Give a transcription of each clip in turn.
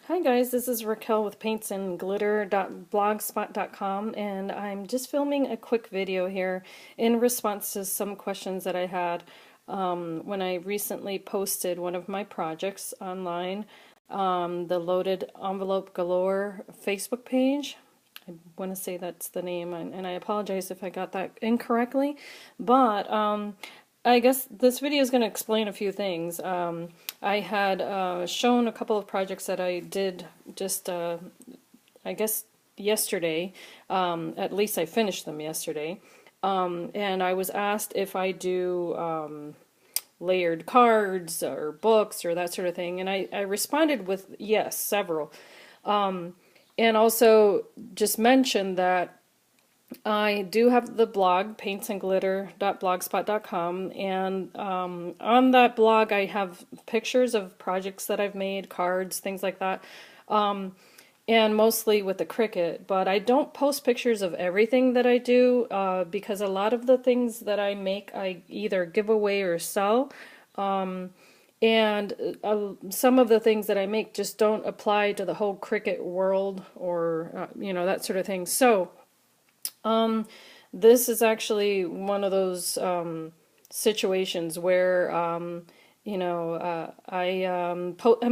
Hi guys, this is Raquel with paintsandglitter.blogspot.com, and I'm just filming a quick video here in response to some questions that I had when I recently posted one of my projects online, the Loaded Envelope Galore Facebook page. I want to say that's the name, and I apologize if I got that incorrectly, but I guess this video is going to explain a few things. I had shown a couple of projects that I did just, I guess, yesterday. At least I finished them yesterday. And I was asked if I do layered cards or books or that sort of thing. And I responded with yes, several. And also just mentioned that I do have the blog, paintsandglitter.blogspot.com, and on that blog I have pictures of projects that I've made, cards, things like that, and mostly with the Cricut, but I don't post pictures of everything that I do because a lot of the things that I make I either give away or sell, and some of the things that I make just don't apply to the whole Cricut world or, that sort of thing. So this is actually one of those situations where I'm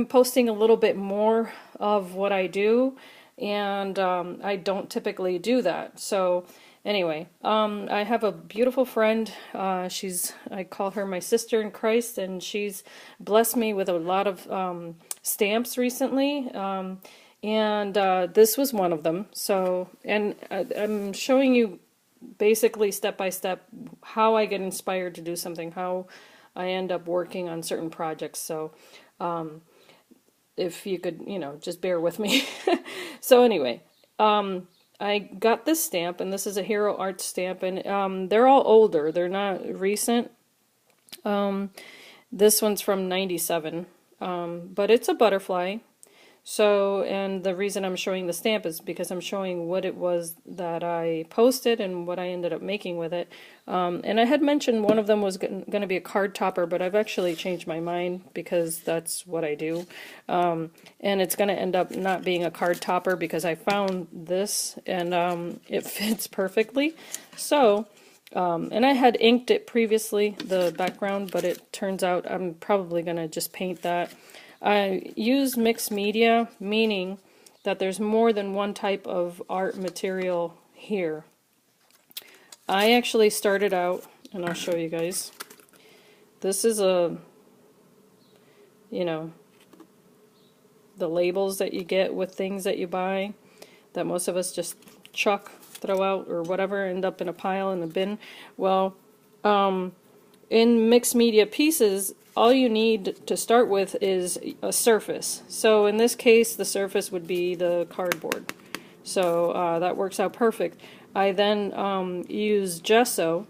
posting a little bit more of what I do, and I don't typically do that. So anyway, I have a beautiful friend. I call her my sister in Christ, and she's blessed me with a lot of stamps recently. And this was one of them. So, and I'm showing you basically step by step how I get inspired to do something, how I end up working on certain projects. So, if you could, just bear with me. So anyway, I got this stamp, and this is a Hero Art stamp, and they're all older. They're not recent. This one's from '97, but it's a butterfly. So, and the reason I'm showing the stamp is because I'm showing what it was that I posted and what I ended up making with it. And I had mentioned one of them was going to be a card topper, but I've actually changed my mind because that's what I do. And it's going to end up not being a card topper because I found this and it fits perfectly. So, and I had inked it previously, the background, but it turns out I'm probably going to just paint that. I use mixed media, meaning that there's more than one type of art material here. I actually started out, and I'll show you guys. This is the labels that you get with things that you buy that most of us just throw out, or whatever, end up in a pile in the bin. Well, in mixed media pieces, all you need to start with is a surface. So in this case, the surface would be the cardboard. So that works out perfect. I then use gesso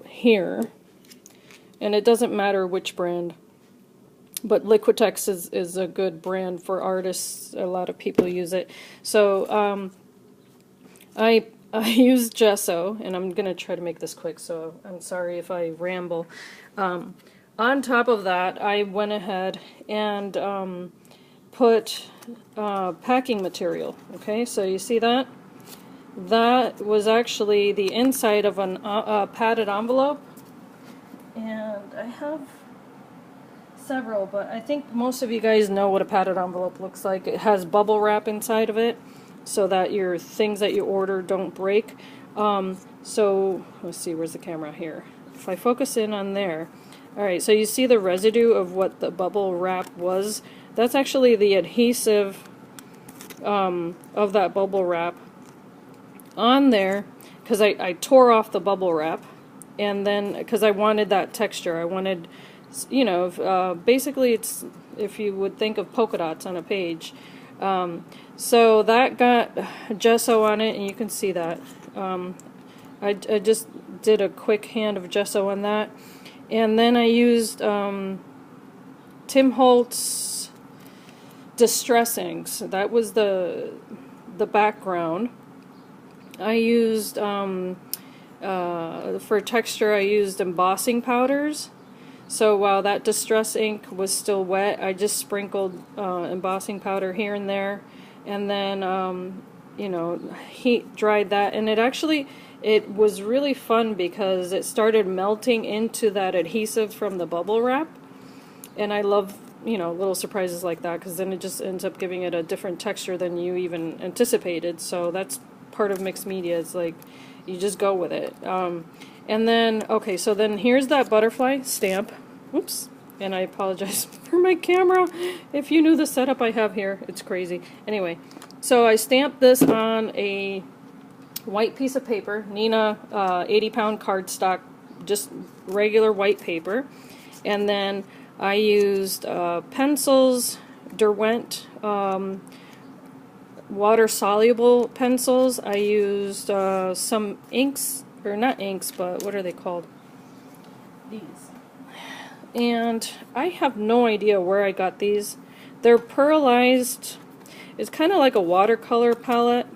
here, and it doesn't matter which brand, but Liquitex is a good brand for artists. A lot of people use it. So I use gesso, and I'm going to try to make this quick, so I'm sorry if I ramble. On top of that, I went ahead and put packing material. Okay, so you see that? That was actually the inside of a padded envelope, and I have several, but I think most of you guys know what a padded envelope looks like. It has bubble wrap inside of it, so that your things that you order don't break. So let's see, where's the camera here? If I focus in on there, alright, so you see the residue of what the bubble wrap was? That's actually the adhesive of that bubble wrap on there, because I tore off the bubble wrap, and then because I wanted that texture, I wanted, basically it's, if you would think of polka dots on a page. So that got gesso on it, and you can see that. I just did a quick hand of gesso on that, and then I used Tim Holtz Distress Inks. That was the background. I used for texture, I used embossing powders. So while that distress ink was still wet, I just sprinkled embossing powder here and there, and then you know, heat dried that, and it was really fun because it started melting into that adhesive from the bubble wrap, and I love, you know, little surprises like that, because then it just ends up giving it a different texture than you even anticipated. So that's part of mixed media. It's like you just go with it. And then, okay, so then here's that butterfly stamp. Oops, and I apologize for my camera. If you knew the setup I have here, it's crazy. Anyway, so I stamped this on a white piece of paper, Nina 80-pound cardstock, just regular white paper. And then I used pencils, Derwent water-soluble pencils. I used some inks, or not inks, but what are they called? These. And I have no idea where I got these. They're pearlized. It's kind of like a watercolor palette,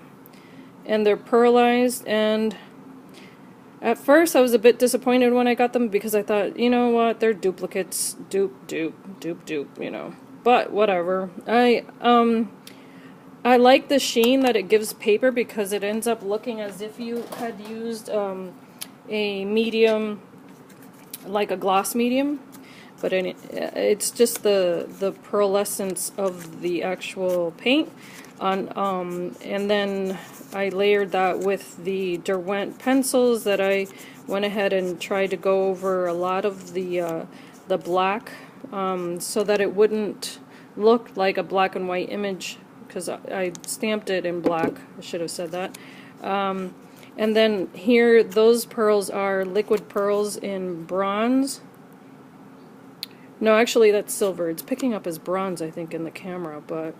and they're pearlized. And at first I was a bit disappointed when I got them, because I thought, you know what, they're duplicates, dupe, you know. But whatever. I like the sheen that it gives paper, because it ends up looking as if you had used a medium, like a gloss medium, but it's just the pearlescence of the actual paint on. And then I layered that with the Derwent pencils that I went ahead and tried to go over a lot of the black, so that it wouldn't look like a black and white image, because I stamped it in black. I should have said that. And then here, those pearls are liquid pearls in bronze. No, actually that's silver. It's picking up as bronze, I think, in the camera, but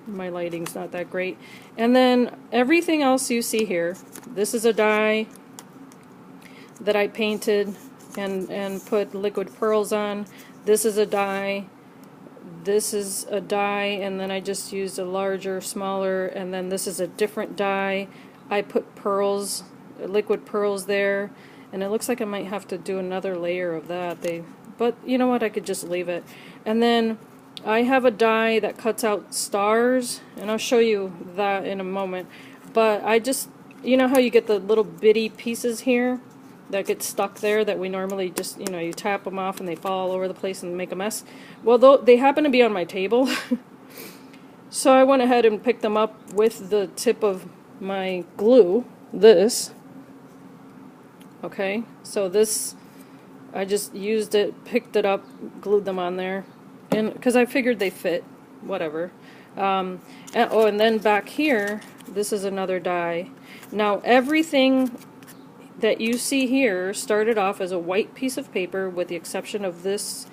my lighting's not that great. And then everything else you see here, this is a die that I painted and put liquid pearls on. This is a die. This is a die, and then I just used a larger, smaller, and then this is a different die. I put pearls, liquid pearls there, and it looks like I might have to do another layer of that. But you know what, I could just leave it. And then I have a die that cuts out stars, and I'll show you that in a moment. But I just, you know how you get the little bitty pieces here that get stuck there that we normally just, you know, you tap them off and they fall all over the place and make a mess? Well, they happen to be on my table. So I went ahead and picked them up with the tip of my glue, this. Okay, so this, I just used it, picked it up, glued them on there, and because I figured they fit, whatever. And then back here, this is another die. Now everything that you see here started off as a white piece of paper, with the exception of this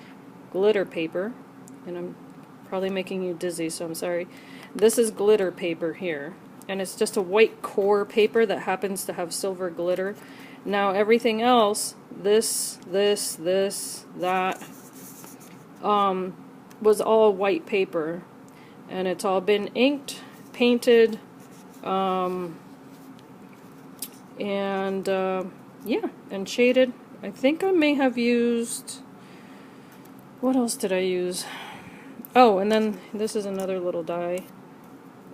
glitter paper, and I'm probably making you dizzy, so I'm sorry. This is glitter paper here, and it's just a white core paper that happens to have silver glitter. Now everything else, this, that, was all white paper, and it's all been inked, painted, and yeah, and shaded. I think I may have used, what else did I use? Oh, and then this is another little die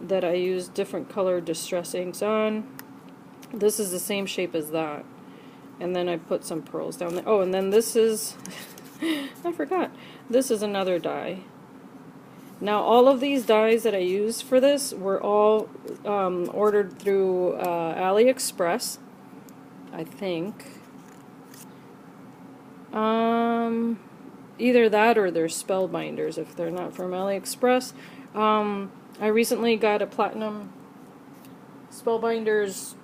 that I used different color distress inks on. This is the same shape as that, and then I put some pearls down there. Oh, and then this is I forgot, this is another die. Now all of these dies that I used for this were all ordered through AliExpress, I think. Either that or they're spellbinders if they're not from AliExpress. I recently got a Platinum Spellbinders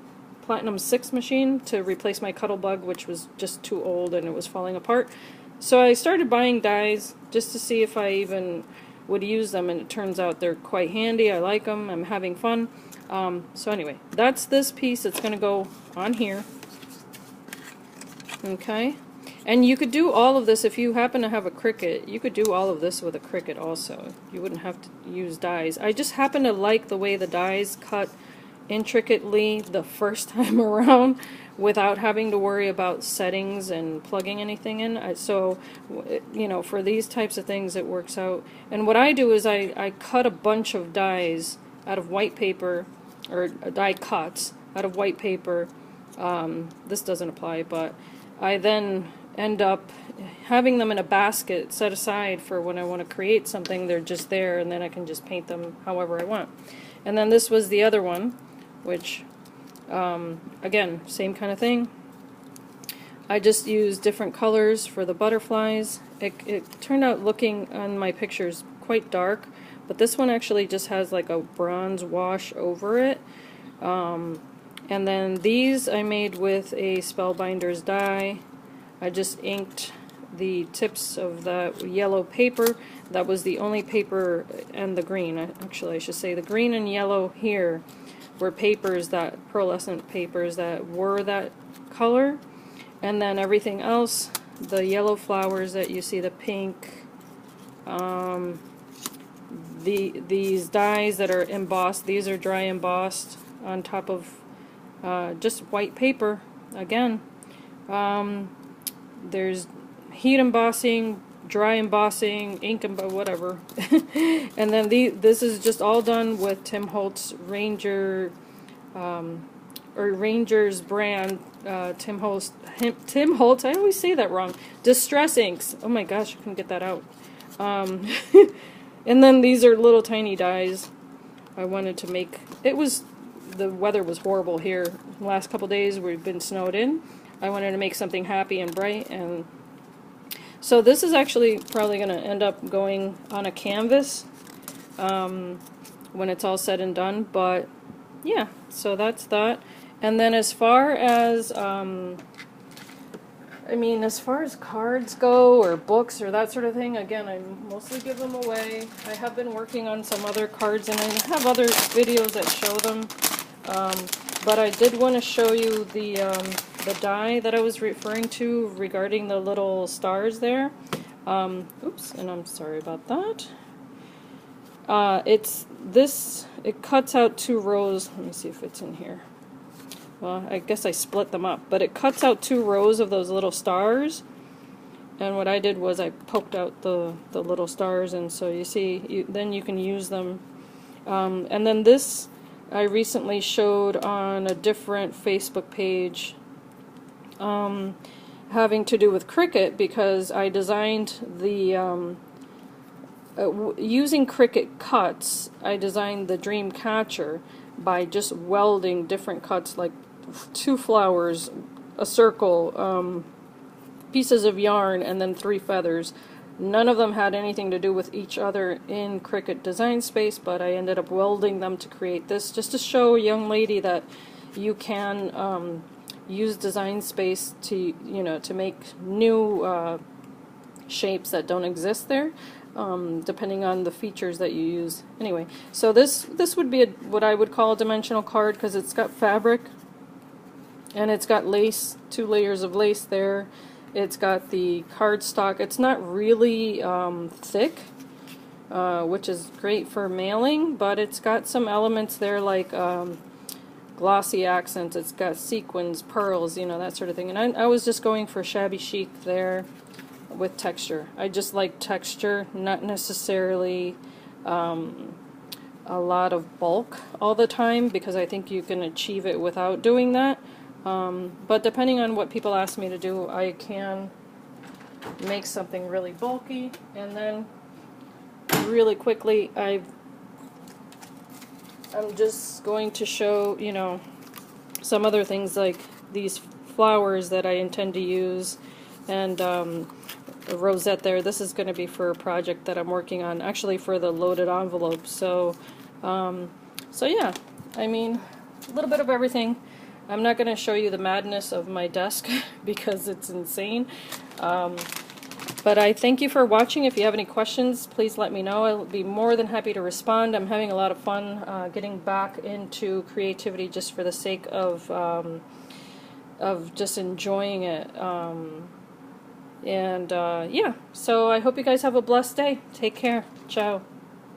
Platinum 6 machine to replace my Cuttlebug, which was just too old and it was falling apart. So I started buying dies just to see if I even would use them, and it turns out they're quite handy. I like them. I'm having fun. So anyway, that's this piece that's going to go on here. Okay, and you could do all of this if you happen to have a Cricut. You could do all of this with a Cricut also. You wouldn't have to use dies. I just happen to like the way the dies cut intricately the first time around without having to worry about settings and plugging anything in. So, you know, for these types of things it works out. And what I do is I cut a bunch of dies out of white paper, or die cuts out of white paper. This doesn't apply, but I then end up having them in a basket set aside for when I want to create something. They're just there, and then I can just paint them however I want. And then this was the other one, which again, same kind of thing. I just used different colors for the butterflies. It turned out looking on my pictures quite dark, but this one actually just has like a bronze wash over it. And then these I made with a Spellbinders die. I just inked the tips of the yellow paper. That was the only paper, and the green. Actually, I should say the green and yellow here were papers, that pearlescent papers that were that color. And then everything else, the yellow flowers that you see, the pink, these dies that are embossed, these are dry embossed on top of just white paper again. There's heat embossing, dry embossing, ink whatever. And then this is just all done with Tim Holtz Ranger, or Ranger's brand, Tim Holtz, I always say that wrong, Distress Inks. Oh my gosh, I couldn't get that out. And then these are little tiny dies. I wanted to make, the weather was horrible here. The last couple days we've been snowed in. I wanted to make something happy and bright, and so this is actually probably going to end up going on a canvas when it's all said and done. But yeah, so that's that. And then as far as as far as cards go, or books, or that sort of thing, again, I mostly give them away. I have been working on some other cards, and I have other videos that show them. But I did want to show you the die that I was referring to regarding the little stars there. Oops, and I'm sorry about that. It cuts out 2 rows. Let me see if it's in here. Well, I guess I split them up, but it cuts out 2 rows of those little stars. And what I did was I poked out the little stars, and so you see, then you can use them. And then this I recently showed on a different Facebook page, having to do with Cricut, because I designed the using Cricut cuts. I designed the dream catcher by just welding different cuts, like 2 flowers, a circle, pieces of yarn, and then 3 feathers. None of them had anything to do with each other in Cricut Design Space, but I ended up welding them to create this, just to show a young lady that you can use Design Space to, to make new shapes that don't exist there, depending on the features that you use. Anyway, so this would be what I would call a dimensional card, because it's got fabric, and it's got lace, 2 layers of lace there. It's got the cardstock. It's not really thick, which is great for mailing, but it's got some elements there like glossy accents. It's got sequins, pearls, that sort of thing. And I was just going for shabby chic there with texture. I just like texture, not necessarily a lot of bulk all the time, because I think you can achieve it without doing that. But depending on what people ask me to do, I can make something really bulky. And then really quickly, I'm just going to show, some other things like these flowers that I intend to use, and the rosette there. This is going to be for a project that I'm working on, actually for the loaded envelope. So yeah, a little bit of everything. I'm not going to show you the madness of my desk because it's insane. But I thank you for watching. If you have any questions, please let me know. I'll be more than happy to respond. I'm having a lot of fun getting back into creativity just for the sake of just enjoying it. Yeah, so I hope you guys have a blessed day. Take care. Ciao.